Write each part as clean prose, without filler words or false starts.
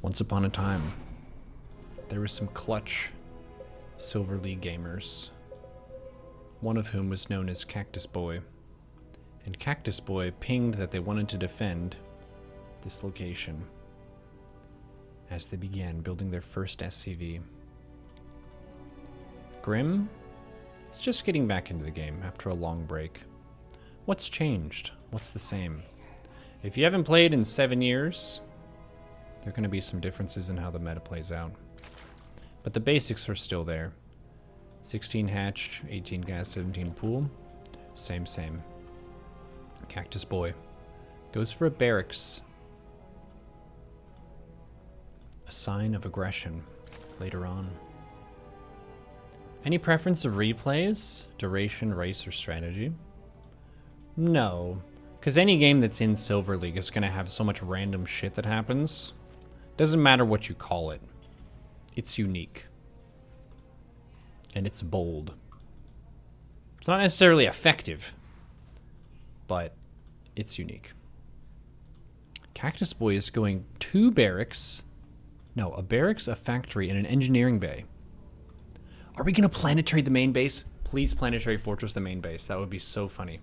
Once upon a time, there were some clutch Silver League gamers, one of whom was known as Cactus Boy. And Cactus Boy pinged that they wanted to defend this location as they began building their first SCV. Grim is just getting back into the game after a long break. What's changed? What's the same? If you haven't played in 7 years, there are going to be some differences in how the meta plays out. But the basics are still there. 16 hatch, 18 gas, 17 pool. Same. Cactus Boy goes for a barracks. A sign of aggression later on. Any preference of replays, duration, race, or strategy? No, because any game that's in Silver League is going to have so much random shit that happens. Doesn't matter what you call it. It's unique. And it's bold. It's not necessarily effective, but it's unique. Cactus Boy is going 2 barracks. No, a barracks, a factory, and an engineering bay. Are we going to Planetary the main base? Please Planetary Fortress the main base. That would be so funny.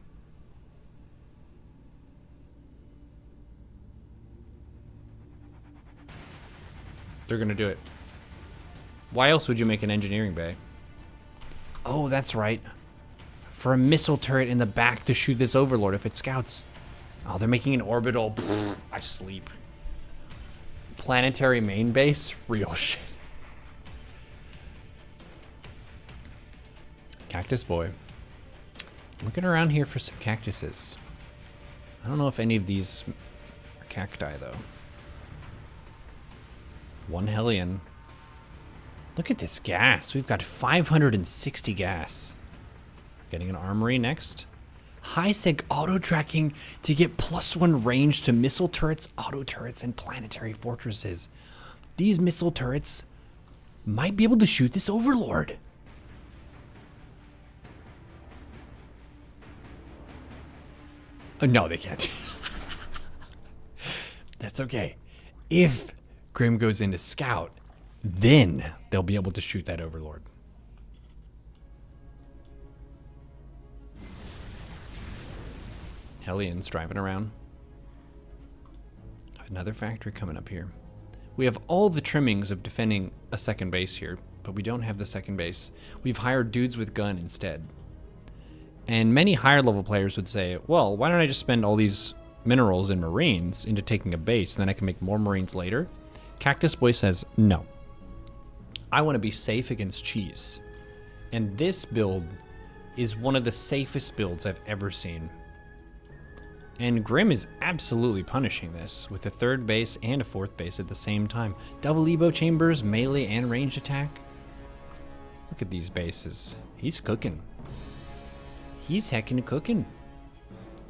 They're going to do it. Why else would you make an engineering bay? Oh, that's right. For a missile turret in the back to shoot this overlord if it scouts. Oh, they're making an orbital. Pfft, I sleep. Planetary main base? Real shit. Cactus Boy. Looking around here for some cactuses. I don't know if any of these are cacti, though. 1 Hellion. Look at this gas. We've got 560 gas. Getting an armory next. High-seg auto-tracking to get +1 range to missile turrets, auto turrets, and planetary fortresses. These missile turrets might be able to shoot this overlord. No, they can't. That's okay. If Grim goes into scout, then they'll be able to shoot that overlord. Hellions driving around. Another factory coming up here. We have all the trimmings of defending a second base here, but we don't have the second base. We've hired dudes with gun instead. And many higher level players would say, well, why don't I just spend all these minerals and marines into taking a base, and then I can make more marines later? Cactus Boy says, no. I want to be safe against cheese. And this build is one of the safest builds I've ever seen. And Grim is absolutely punishing this with a 3rd base and a 4th base at the same time. Double Evo chambers, melee and range attack. Look at these bases. He's cooking. He's heckin' cooking.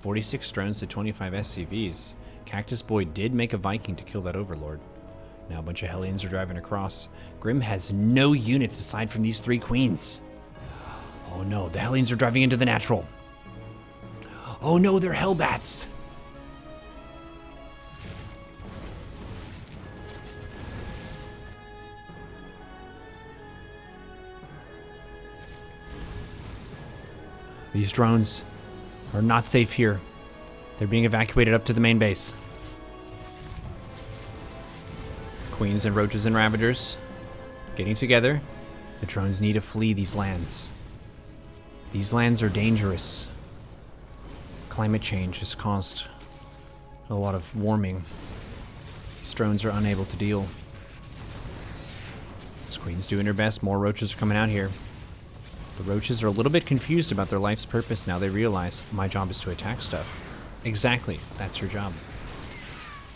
46 drones to 25 SCVs. Cactus Boy did make a Viking to kill that overlord. Now a bunch of Hellions are driving across. Grim has no units aside from these 3 queens. Oh no, the Hellions are driving into the natural. Oh no, they're Hellbats. These drones are not safe here. They're being evacuated up to the main base. Queens and Roaches and Ravagers getting together. The drones need to flee these lands. These lands are dangerous. Climate change has caused a lot of warming. These drones are unable to deal. This Queen's doing her best. More Roaches are coming out here. The Roaches are a little bit confused about their life's purpose. Now they realize my job is to attack stuff. Exactly, that's your job.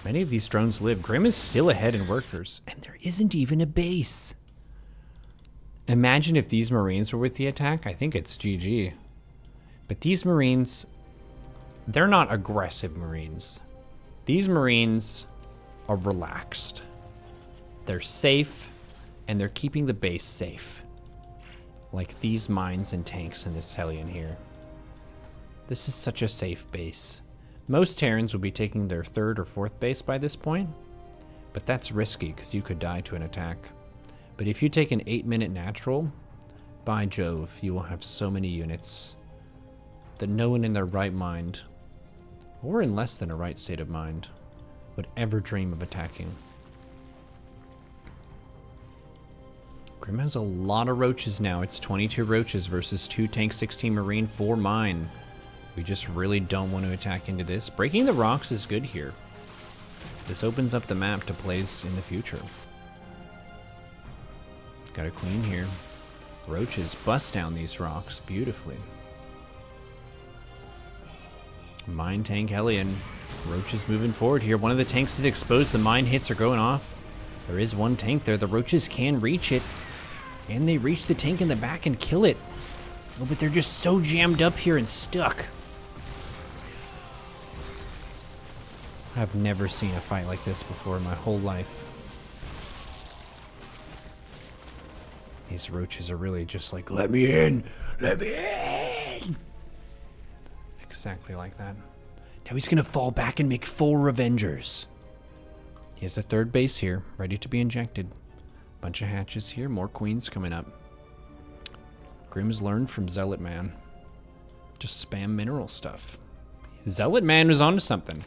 Many of these drones live. Grim is still ahead in workers, and there isn't even a base. Imagine if these Marines were with the attack. I think it's GG. But these Marines, they're not aggressive Marines. These Marines are relaxed. They're safe, and they're keeping the base safe. Like these mines and tanks in this Hellion here. This is such a safe base. Most Terrans will be taking their 3rd or 4th base by this point. But that's risky, because you could die to an attack. But if you take an 8-minute natural, by Jove, you will have so many units that no one in their right mind, or in less than a right state of mind, would ever dream of attacking. Grim has a lot of roaches now. It's 22 roaches versus 2 tank, 16 marine, 4 mine. We just really don't want to attack into this. Breaking the rocks is good here. This opens up the map to plays in the future. Got a queen here. Roaches bust down these rocks beautifully. Mine tank Hellion. Roaches moving forward here. One of the tanks is exposed. The mine hits are going off. There is one tank there. The roaches can reach it. And they reach the tank in the back and kill it. Oh, but they're just so jammed up here and stuck. I've never seen a fight like this before in my whole life. These roaches are really just like, let me in! Let me in! Exactly like that. Now he's gonna fall back and make 4 Revengers. He has a 3rd base here, ready to be injected. Bunch of hatches here, more queens coming up. Grimm's learned from Zealot Man. Just spam mineral stuff. Zealot Man was onto something.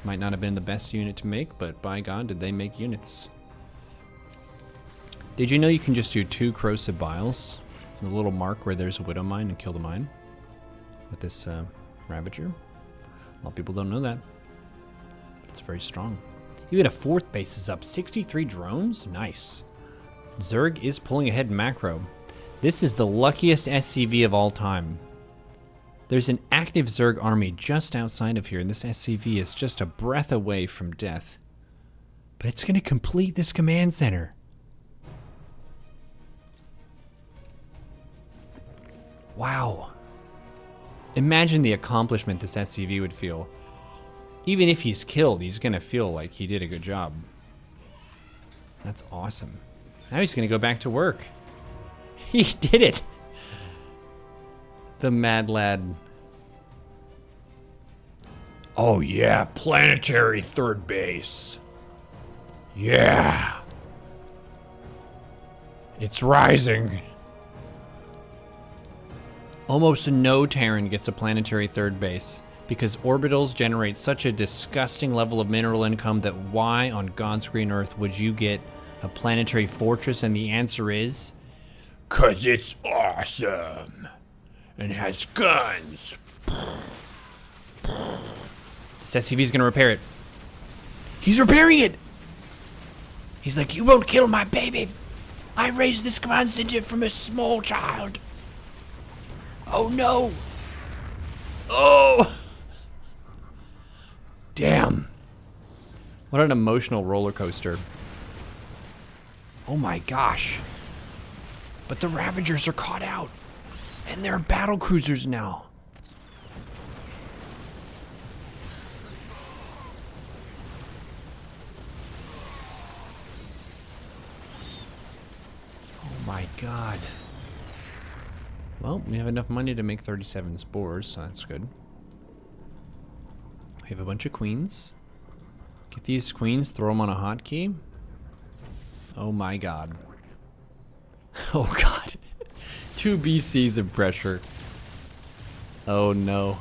Might not have been the best unit to make, but by God, did they make units. Did you know you can just do 2 corrosive biles? The little mark where there's a widow mine and kill the mine? With this Ravager? A lot of people don't know that. But it's very strong. Even a 4th base is up. 63 drones? Nice. Zerg is pulling ahead in macro. This is the luckiest SCV of all time. There's an active Zerg army just outside of here, and this SCV is just a breath away from death. But it's going to complete this command center. Wow. Imagine the accomplishment this SCV would feel. Even if he's killed, he's going to feel like he did a good job. That's awesome. Now he's going to go back to work. He did it. The mad lad. Oh yeah, Planetary 3rd base. Yeah. It's rising. Almost no Terran gets a Planetary 3rd base because orbitals generate such a disgusting level of mineral income that why on God's green earth would you get a Planetary Fortress? And the answer is, 'cause it's awesome and has guns. This SCV's gonna repair it. He's repairing it! He's like, you won't kill my baby. I raised this command center from a small child. Oh no! Oh! Damn. What an emotional roller coaster. Oh my gosh. But the Ravagers are caught out. And they're Battlecruisers now. Oh my god. Well, we have enough money to make 37 spores, so that's good. We have a bunch of queens. Get these queens, throw them on a hotkey. Oh my god. Oh god. 2 BCs of pressure. Oh no.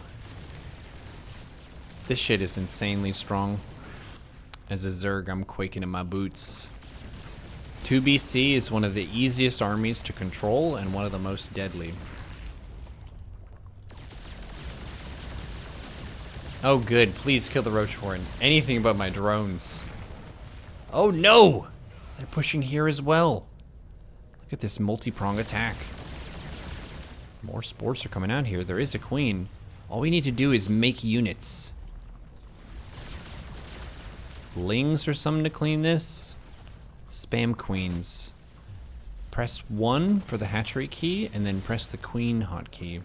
This shit is insanely strong. As a Zerg, I'm quaking in my boots. 2 BC is one of the easiest armies to control and one of the most deadly. Oh good, please kill the Roachhorn. Anything but my drones. Oh no! They're pushing here as well. Look at this multi-prong attack. More spores are coming out here. There is a queen. All we need to do is make units. Lings or something to clean this. Spam queens. Press 1 for the hatchery key and then press the queen hotkey.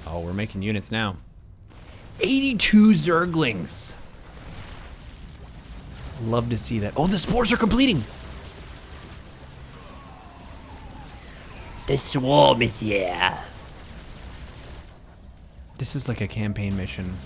Oh, we're making units now. 82 Zerglings. Love to see that. Oh, the spores are completing. The swarm is here. This is like a campaign mission.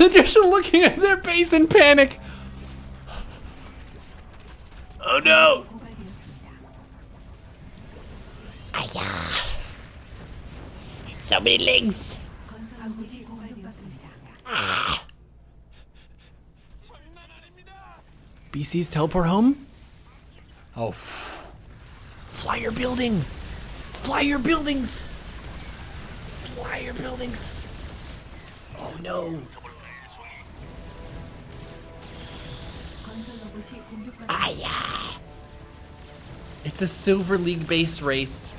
They're just looking at their base in panic. Oh no! So many legs. BC's teleport home? Oh. Fly your building! Fly your buildings! Fly your buildings! Oh no! Ah, it's a Silver League base race.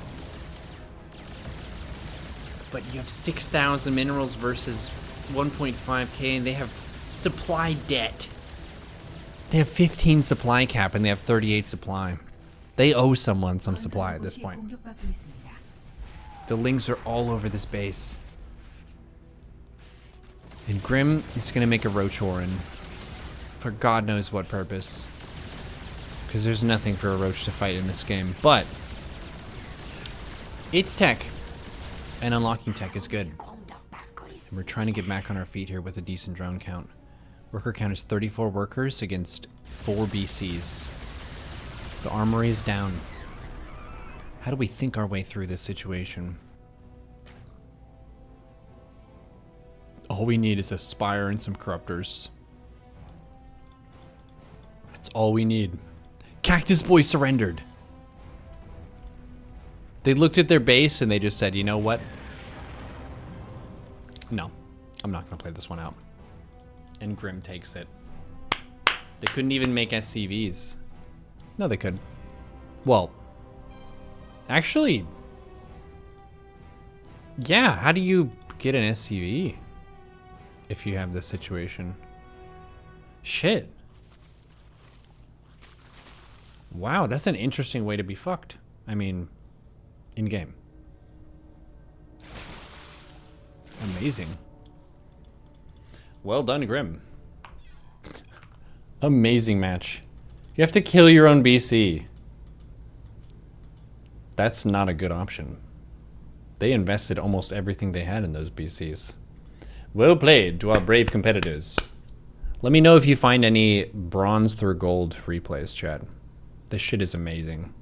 But you have 6,000 minerals versus 1.5k, and they have supply debt. They have 15 supply cap, and they have 38 supply. They owe someone some supply at this point. The Lings are all over this base. And Grim is going to make a Roach Warren. For God knows what purpose. Because there's nothing for a Roach to fight in this game. But it's tech. And unlocking tech is good. And we're trying to get back on our feet here with a decent drone count. Worker count is 34 workers against 4 BCs. The armory is down. How do we think our way through this situation? All we need is a Spire and some Corruptors. That's all we need. Cactus Boy surrendered. They looked at their base and they just said, you know what? No, I'm not going to play this one out. And Grim takes it. They couldn't even make SCVs. No, they could. Well, actually, yeah, how do you get an SCV if you have this situation? Shit. Wow, that's an interesting way to be fucked. I mean, in-game. Amazing. Well done, Grim. Amazing match. You have to kill your own BC. That's not a good option. They invested almost everything they had in those BCs. Well played to our brave competitors. Let me know if you find any bronze through gold replays, chat. This shit is amazing.